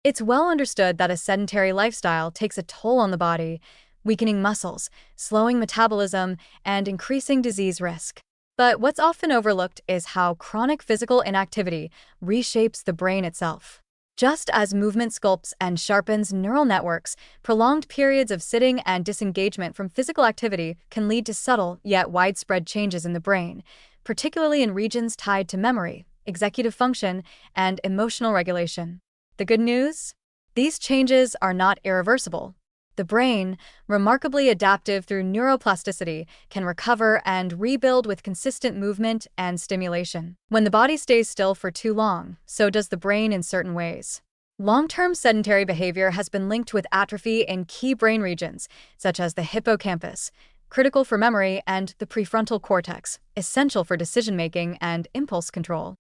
It's well understood that a sedentary lifestyle takes a toll on the body, weakening muscles, slowing metabolism, and increasing disease risk. But what's often overlooked is how chronic physical inactivity reshapes the brain itself. Just as movement sculpts and sharpens neural networks, prolonged periods of sitting and disengagement from physical activity can lead to subtle yet widespread changes in the brain, particularly in regions tied to memory, executive function, and emotional regulation. The good news? These changes are not irreversible. The brain, remarkably adaptive through neuroplasticity, can recover and rebuild with consistent movement and stimulation. When the body stays still for too long, so does the brain in certain ways. Long-term sedentary behavior has been linked with atrophy in key brain regions, such as the hippocampus, critical for memory, and the prefrontal cortex, essential for decision-making and impulse control.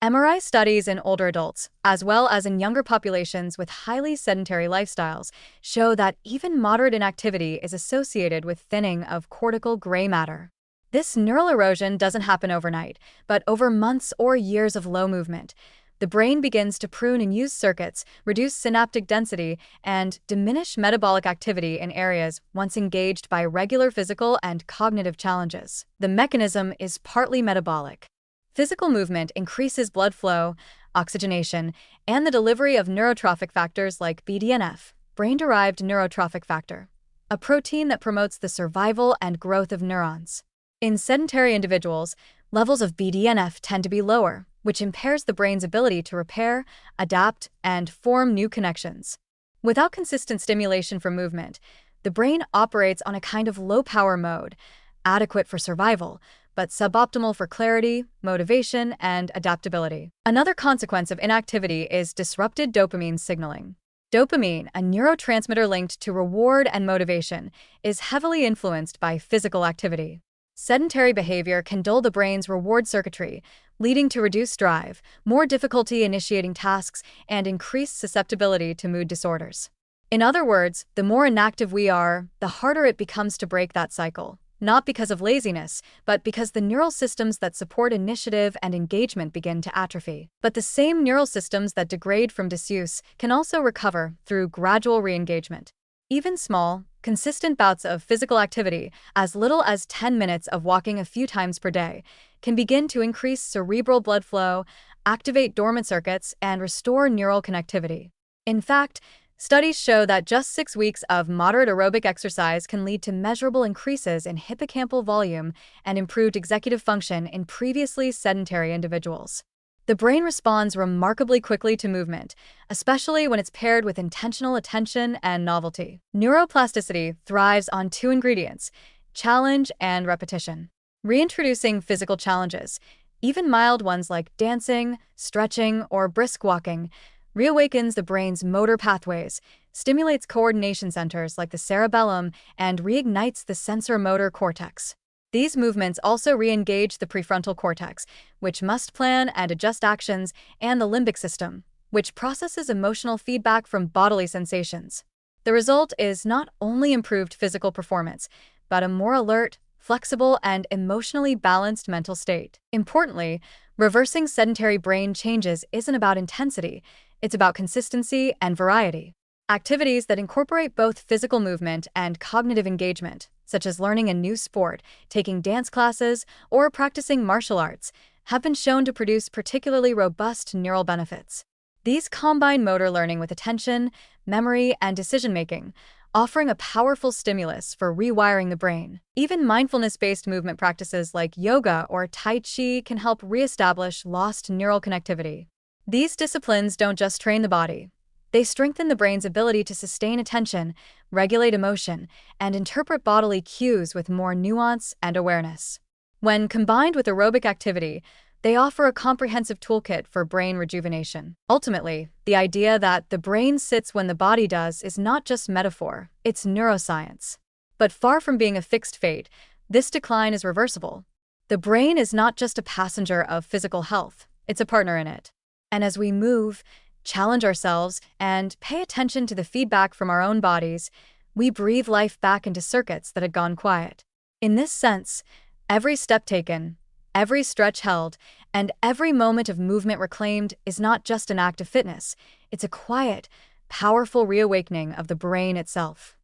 MRI studies in older adults, as well as in younger populations with highly sedentary lifestyles, show that even moderate inactivity is associated with thinning of cortical gray matter. This neural erosion doesn't happen overnight, but over months or years of low movement. The brain begins to prune and use circuits, reduce synaptic density, and diminish metabolic activity in areas once engaged by regular physical and cognitive challenges. The mechanism is partly metabolic. Physical movement increases blood flow, oxygenation, and the delivery of neurotrophic factors like BDNF, brain-derived neurotrophic factor, a protein that promotes the survival and growth of neurons. In sedentary individuals, levels of BDNF tend to be lower, which impairs the brain's ability to repair, adapt, and form new connections. Without consistent stimulation from movement, the brain operates on a kind of low-power mode, adequate for survival, but suboptimal for clarity, motivation, and adaptability. Another consequence of inactivity is disrupted dopamine signaling. Dopamine, a neurotransmitter linked to reward and motivation, is heavily influenced by physical activity. Sedentary behavior can dull the brain's reward circuitry, leading to reduced drive, more difficulty initiating tasks, and increased susceptibility to mood disorders. In other words, the more inactive we are, the harder it becomes to break that cycle. Not because of laziness, but because the neural systems that support initiative and engagement begin to atrophy. But the same neural systems that degrade from disuse can also recover through gradual re-engagement. Even small, consistent bouts of physical activity, as little as 10 minutes of walking a few times per day, can begin to increase cerebral blood flow, activate dormant circuits, and restore neural connectivity. In fact, studies show that just 6 weeks of moderate aerobic exercise can lead to measurable increases in hippocampal volume and improved executive function in previously sedentary individuals. The brain responds remarkably quickly to movement, especially when it's paired with intentional attention and novelty. Neuroplasticity thrives on two ingredients: challenge and repetition. Reintroducing physical challenges, even mild ones like dancing, stretching, or brisk walking, reawakens the brain's motor pathways, stimulates coordination centers like the cerebellum, and reignites the sensor-motor cortex. These movements also re-engage the prefrontal cortex, which must plan and adjust actions, and the limbic system, which processes emotional feedback from bodily sensations. The result is not only improved physical performance, but a more alert, flexible, and emotionally balanced mental state. Importantly, reversing sedentary brain changes isn't about intensity. It's about consistency and variety. Activities that incorporate both physical movement and cognitive engagement, such as learning a new sport, taking dance classes, or practicing martial arts, have been shown to produce particularly robust neural benefits. These combine motor learning with attention, memory, and decision-making, offering a powerful stimulus for rewiring the brain. Even mindfulness-based movement practices like yoga or Tai Chi can help reestablish lost neural connectivity. These disciplines don't just train the body. They strengthen the brain's ability to sustain attention, regulate emotion, and interpret bodily cues with more nuance and awareness. When combined with aerobic activity, they offer a comprehensive toolkit for brain rejuvenation. Ultimately, the idea that the brain sits when the body does is not just metaphor, it's neuroscience. But far from being a fixed fate, this decline is reversible. The brain is not just a passenger of physical health, it's a partner in it. And as we move, challenge ourselves, and pay attention to the feedback from our own bodies, we breathe life back into circuits that had gone quiet. In this sense, every step taken, every stretch held, And every moment of movement reclaimed is not just an act of fitness, it's a quiet, powerful reawakening of the brain itself.